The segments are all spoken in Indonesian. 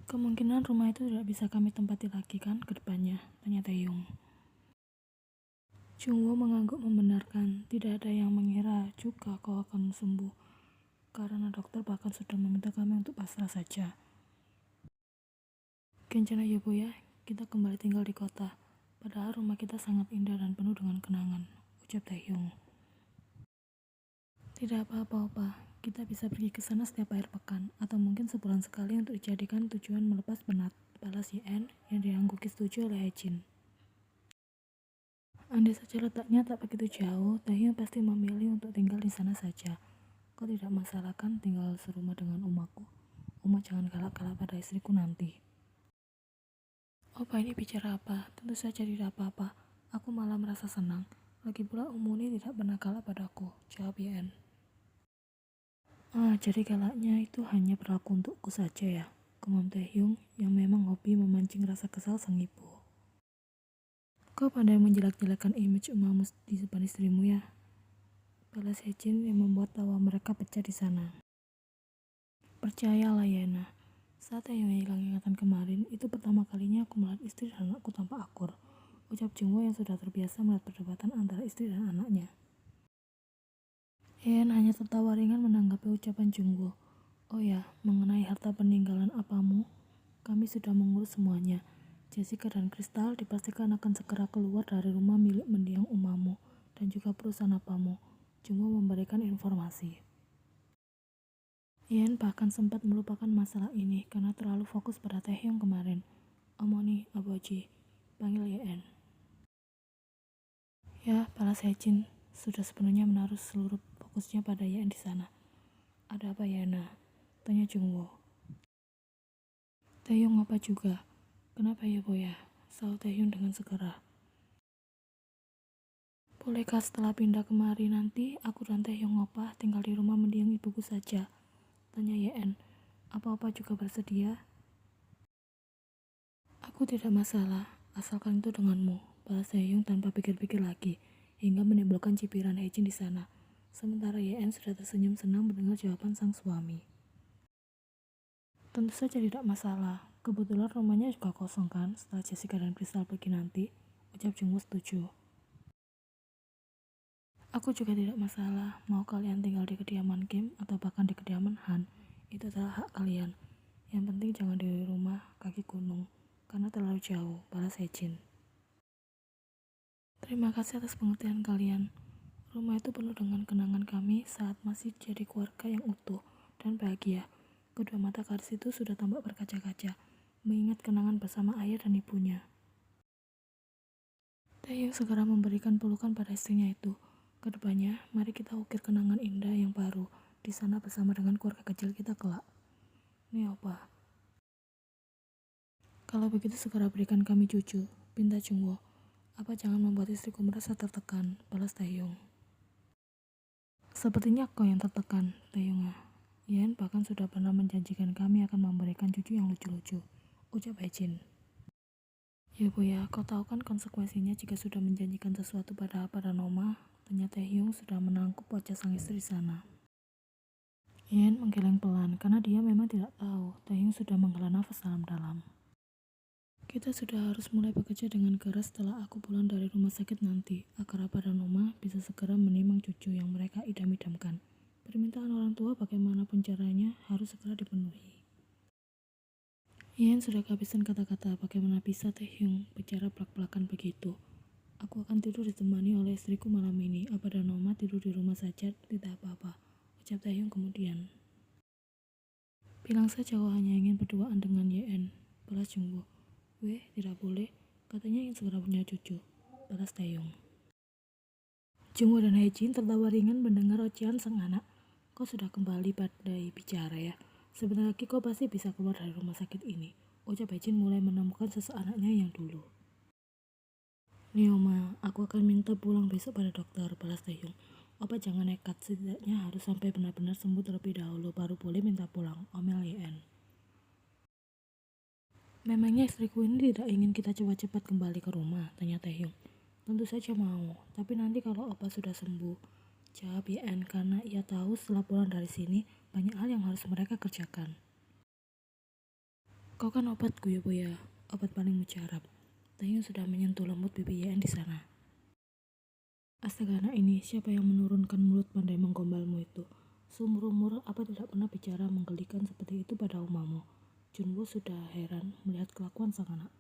Kemungkinan rumah itu tidak bisa kami tempati lagi kan ke depannya, tanya Taeyong. Jungwoo mengangguk membenarkan, tidak ada yang mengira juga kau akan sembuh, karena dokter bahkan sudah meminta kami untuk pasrah saja. Kencana ya Bu ya, kita kembali tinggal di kota. Padahal rumah kita sangat indah dan penuh dengan kenangan, ucap Taehyung. Tidak apa-apa, Opa. Kita bisa pergi ke sana setiap akhir pekan, atau mungkin sebulan sekali untuk dijadikan tujuan melepas penat, balas Yen yang diangguki setuju oleh Haejin. Andai saja letaknya tak begitu jauh, Taehyung pasti memilih untuk tinggal di sana saja. Kau tidak masalah kan tinggal serumah dengan umaku? Uma jangan galak-galak pada istriku nanti. Opa ini bicara apa? Tentu saja tidak apa-apa. Aku malah merasa senang. Lagi pula Umuni tidak pernah galak padaku, jawab Yen. Jadi galaknya itu hanya berlaku untukku saja ya, gumam Taehyung yang memang hobi memancing rasa kesal sang ibu. Kau pandai menjelek-jelekan image umamu di depan istrimu ya, balas Haejin yang membuat tawa mereka pecah di sana. Percayalah Yena, saat Taehyung hilang ingatan kemarin, itu pertama kalinya aku melihat istri dan anakku tanpa akur, ucap Jungwoo yang sudah terbiasa melihat perdebatan antara istri dan anaknya. Yen hanya tertawa ringan menanggapi ucapan Jungwoo. Oh ya, mengenai harta peninggalan apamu, kami sudah mengurus semuanya. Jessica dan Crystal dipastikan akan segera keluar dari rumah milik mendiang umamu dan juga perusahaan apamu. Jungwoo memberikan informasi. Yen bahkan sempat melupakan masalah ini karena terlalu fokus pada Taehyung kemarin. Omoni, Aboji, panggil Yen. Ya, balas Haejin sudah sepenuhnya menaruh seluruh fokusnya pada Yen di sana. Ada apa Yena? Tanya Jungwoo. Taehyung apa juga? Kenapa ya Boya? Sahut Taehyung dengan segera. Bolehkah setelah pindah kemari nanti aku dan Taehyung opa tinggal di rumah mendiang ibuku saja? Tanya Yen. Apa-apa juga bersedia? Aku tidak masalah, asalkan itu denganmu, balas Taehyung tanpa pikir-pikir lagi, hingga menimbulkan cipiran Haejin di sana. Sementara Yen sudah tersenyum senang mendengar jawaban sang suami. Tentu saja tidak masalah, kebetulan rumahnya juga kosong kan setelah Jessica dan Crystal pergi nanti, ucap Jungwoo setuju. Aku juga tidak masalah, mau kalian tinggal di kediaman Kim atau bahkan di kediaman Han, itu adalah hak kalian. Yang penting jangan di rumah kaki gunung, karena terlalu jauh, balas Haejin. Terima kasih atas pengertian kalian. Rumah itu penuh dengan kenangan kami saat masih jadi keluarga yang utuh dan bahagia. Kedua mata gadis itu sudah tampak berkaca-kaca, mengingat kenangan bersama ayah dan ibunya. Taehyung segera memberikan pelukan pada istrinya itu. Kedepannya, mari kita ukir kenangan indah yang baru di sana bersama dengan keluarga kecil kita kelak. Nih opa. Kalau begitu segera berikan kami cucu, pinta Jungwoo. Apa jangan membuat istriku merasa tertekan, balas Taehyung. Sepertinya kau yang tertekan, Taehyung. Yen bahkan sudah pernah menjanjikan kami akan memberikan cucu yang lucu-lucu, ucap Haejin. Ya Bu ya, kau tahu kan konsekuensinya jika sudah menjanjikan sesuatu pada Noma, tanya Taehyung sudah menangkup wajah sang istri di sana. Yen menggeleng pelan karena dia memang tidak tahu Taehyung sudah menghela nafas dalam-dalam. Kita sudah harus mulai bekerja dengan keras setelah aku pulang dari rumah sakit nanti, agar Noma bisa segera menimang cucu yang mereka idam-idamkan. Permintaan orang tua bagaimanapun caranya harus segera dipenuhi. Yen sudah kehabisan kata-kata, bagaimana bisa Taehyung bicara belak-belakan begitu. Aku akan tidur ditemani oleh istriku malam ini. Noma tidur di rumah saja, tidak apa-apa, ucap Taehyung kemudian. Bilang saja kau hanya ingin berduaan dengan Yen, balas Jungwoo. Weh, tidak boleh, katanya ingin segera punya cucu, balas Taehyung. Jungwoo dan Haejin tertawa ringan mendengar ocehan sang anak. Kau sudah kembali pandai bicara ya. Sebentar lagi kau pasti bisa keluar dari rumah sakit ini, ucap Haejin mulai menemukan sosok anaknya yang dulu. Nioma, aku akan minta pulang besok pada dokter, balas Taehyung. Opa jangan nekat, setidaknya harus sampai benar-benar sembuh terlebih dahulu, baru boleh minta pulang, omel Yen. Memangnya istriku ini tidak ingin kita cepat-cepat kembali ke rumah, tanya Taehyung. Tentu saja mau, tapi nanti kalau opa sudah sembuh, jawab Yen karena ia tahu setelah pulang dari sini, banyak hal yang harus mereka kerjakan. Kau kan obatku ya Boya, obat paling mujarab. Taehyung sudah menyentuh lembut pipi Yeon di sana. Astaga anak ini, siapa yang menurunkan mulut pandai menggombalmu itu? Seumur-umur apa tidak pernah bicara menggelikan seperti itu pada umamu? Junwoo sudah heran melihat kelakuan sang anak.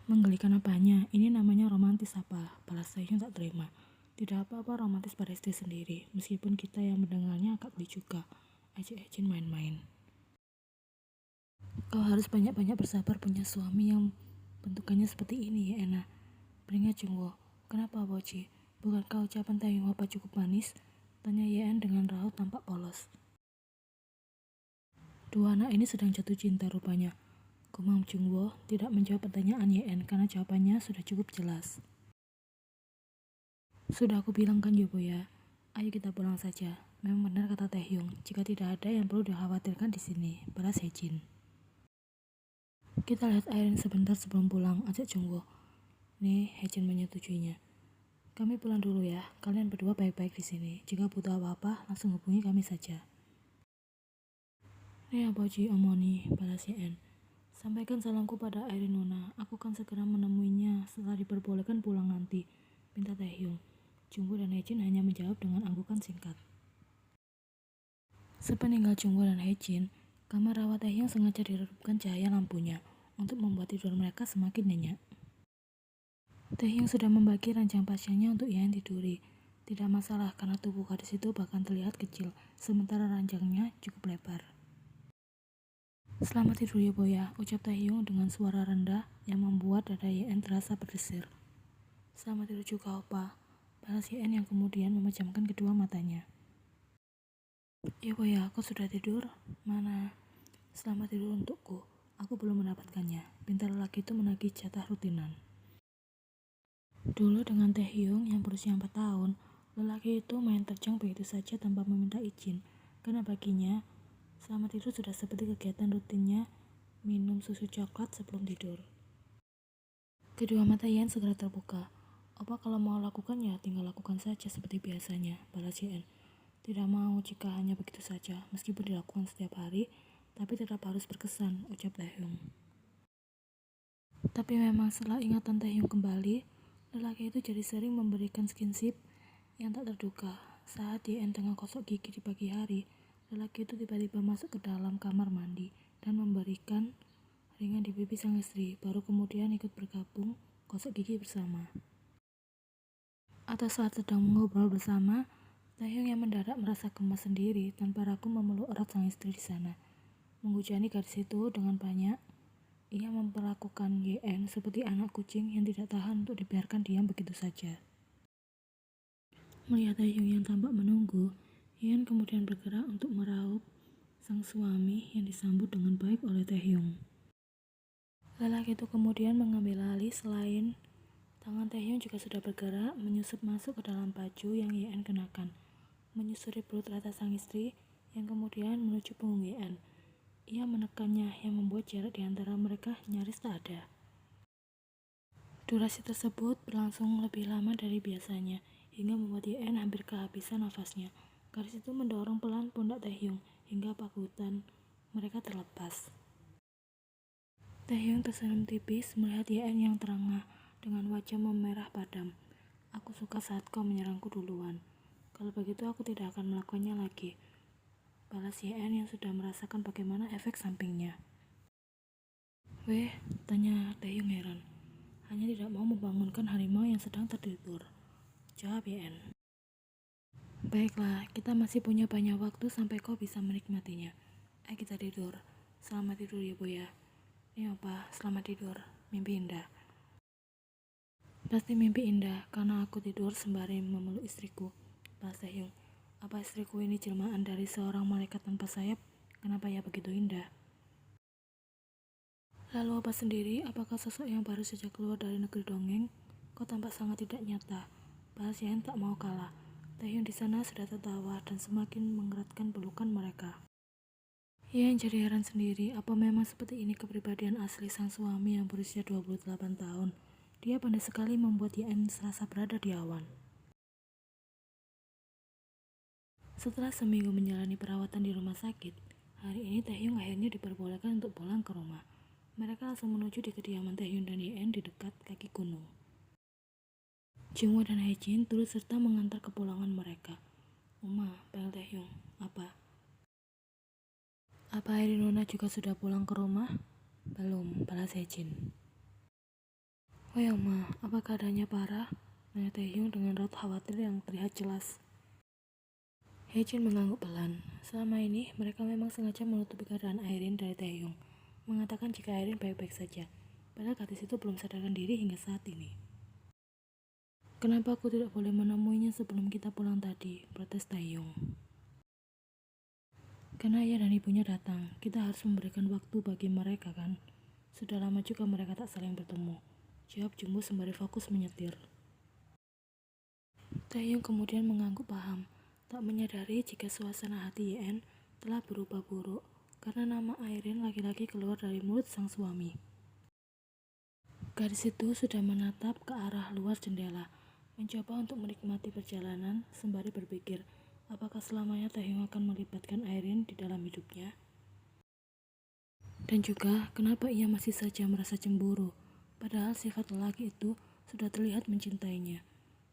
Menggelikan apanya? Ini namanya romantis apa? Balas Taehyung tak terima. Tidak apa-apa romantis pada istri sendiri, meskipun kita yang mendengarnya agak geli juga. Ejek-ejek main-main. Kau harus banyak-banyak bersabar punya suami yang bentukannya seperti ini ya Ena. Beringat Jungwoo. Kenapa Boci? Bukankah ucapan Taehyung apa cukup manis? Tanya Yeon dengan raut tampak polos. Dua anak ini sedang jatuh cinta rupanya. Gumam Jungwoo tidak menjawab pertanyaan Yeon karena jawabannya sudah cukup jelas. Sudah aku bilang kan Yobo ya, ayo kita pulang saja. Memang benar kata Taehyung, jika tidak ada yang perlu dikhawatirkan di sini, balas Hejin. Kita lihat Airin sebentar sebelum pulang, ajak Jungwoo. Nih, Hejin menyetujuinya. Kami pulang dulu ya, kalian berdua baik-baik di sini. Jika butuh apa-apa, langsung hubungi kami saja. Nih Aboji Omoni, balas Yeon. Sampaikan salamku pada Airin Nona, aku akan segera menemuinya setelah diperbolehkan pulang nanti, pinta Taehyung. Jungwoo dan Hejin hanya menjawab dengan anggukan singkat. Sepeninggal Jungwoo dan Hejin, kamar rawat Taehyung sengaja diredupkan cahaya lampunya untuk membuat tidur mereka semakin nyenyak. Taehyung sudah membagi ranjang pasiennya untuk Yeon tiduri. Tidak masalah karena tubuh gadis itu bahkan terlihat kecil, sementara ranjangnya cukup lebar. Selamat tidur ya Boya, ucap Taehyung dengan suara rendah yang membuat dada Yeon terasa berdesir. Selamat tidur juga Opa, balas Yeon yang kemudian memejamkan kedua matanya. Ya Boya, kau sudah tidur? Mana? Selamat tidur untukku, aku belum mendapatkannya, pinta lelaki itu menagih jatah rutinan. Dulu dengan Taehyung yang berusia 4 tahun, lelaki itu main terjang begitu saja tanpa meminta izin, karena baginya selamat tidur sudah seperti kegiatan rutinnya minum susu coklat sebelum tidur. Kedua mata Yeon segera terbuka. Opa kalau mau lakukan ya tinggal lakukan saja seperti biasanya, balas Yeon. Tidak mau jika hanya begitu saja, meskipun dilakukan setiap hari, tapi tetap harus berkesan, ucap Taehyung. Tapi memang setelah ingatan Taehyung kembali, lelaki itu jadi sering memberikan skinship yang tak terduga. Saat Yeon tengah gosok gigi di pagi hari, lelaki itu tiba-tiba masuk ke dalam kamar mandi dan memberikan ringan di pipi sang istri, baru kemudian ikut bergabung gosok gigi bersama. Atau saat sedang mengobrol bersama, Taehyung yang mendadak merasa gemas sendiri tanpa ragu memeluk erat sang istri di sana. Menghujani gadis itu dengan banyak, ia memperlakukan Yeon seperti anak kucing yang tidak tahan untuk dibiarkan diam begitu saja. Melihat Taehyung yang tampak menunggu, Yeon kemudian bergerak untuk meraup sang suami yang disambut dengan baik oleh Taehyung. Lelaki itu kemudian mengambil alih selain tangan Taehyung juga sudah bergerak menyusup masuk ke dalam baju yang Yeon kenakan, menyusuri perut rata sang istri yang kemudian menuju punggung Yeon. Ia menekannya yang membuat jarak di antara mereka nyaris tak ada. Durasi tersebut berlangsung lebih lama dari biasanya, hingga membuat Yeon hampir kehabisan nafasnya. Gadis itu mendorong pelan pundak Taehyung hingga pakutan mereka terlepas. Taehyung tersenyum tipis melihat Yeon yang terengah dengan wajah memerah padam. Aku suka saat kau menyerangku duluan. Kalau begitu aku tidak akan melakukannya lagi, balas Yeon yang sudah merasakan bagaimana efek sampingnya. Weh, tanya Taehyung heran. Hanya tidak mau membangunkan harimau yang sedang tertidur, jawab Yeon. Baiklah, kita masih punya banyak waktu sampai kau bisa menikmatinya. Ayo kita tidur. Selamat tidur ya Boya. Nih Opa, selamat tidur. Mimpi indah. Pasti mimpi indah karena aku tidur sembari memeluk istriku, balas Taehyung. Apa istriku ini jelmaan dari seorang malaikat tanpa sayap? Kenapa ia begitu indah? Lalu Opa sendiri, apakah sosok yang baru saja keluar dari negeri dongeng? Kau tampak sangat tidak nyata, balas Yeon tak mau kalah. Taehyung di sana sudah tertawa dan semakin mengeratkan pelukan mereka. Yeon jadi heran sendiri, apa memang seperti ini kepribadian asli sang suami yang berusia 28 tahun. Dia pandai sekali membuat Yeon serasa berada di awan. Setelah seminggu menjalani perawatan di rumah sakit, Hari ini Taehyung akhirnya diperbolehkan untuk pulang ke rumah. Mereka langsung menuju di kediaman Taehyung dan Hyen di dekat kaki gunung. Jungwoo dan Haejin turut serta mengantar kepulangan mereka. Uma, panggil Taehyung. Apa? Apa Nona juga sudah pulang ke rumah? Belum, balas Haejin. Oh ya Ma, apa keadaannya parah? Nanya Taehyung dengan raut khawatir yang terlihat jelas. Haejin mengangguk pelan. Selama ini, mereka memang sengaja menutupi keadaan Airin dari Taehyung, mengatakan jika Airin baik-baik saja, padahal gadis itu belum sadarkan diri hingga saat ini. Kenapa aku tidak boleh menemuinya sebelum kita pulang tadi? Protes Taehyung. Karena ayah dan ibunya datang, kita harus memberikan waktu bagi mereka kan? Sudah lama juga mereka tak saling bertemu. Jawab Jungwoo sembari fokus menyetir. Taehyung kemudian mengangguk paham, tak menyadari jika suasana hati Hyen telah berubah buruk karena nama Airin laki-laki keluar dari mulut sang suami. Gadis itu sudah menatap ke arah luar jendela, mencoba untuk menikmati perjalanan sembari berpikir, apakah selamanya Taehyung akan melibatkan Airin di dalam hidupnya? Dan juga, kenapa ia masih saja merasa cemburu, padahal sifat lelaki itu sudah terlihat mencintainya.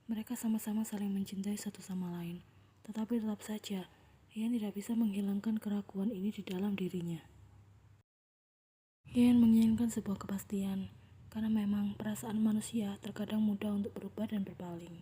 Mereka sama-sama saling mencintai satu sama lain, tetapi tetap saja, Hyen tidak bisa menghilangkan keraguan ini di dalam dirinya. Hyen menginginkan sebuah kepastian, karena memang perasaan manusia terkadang mudah untuk berubah dan berpaling.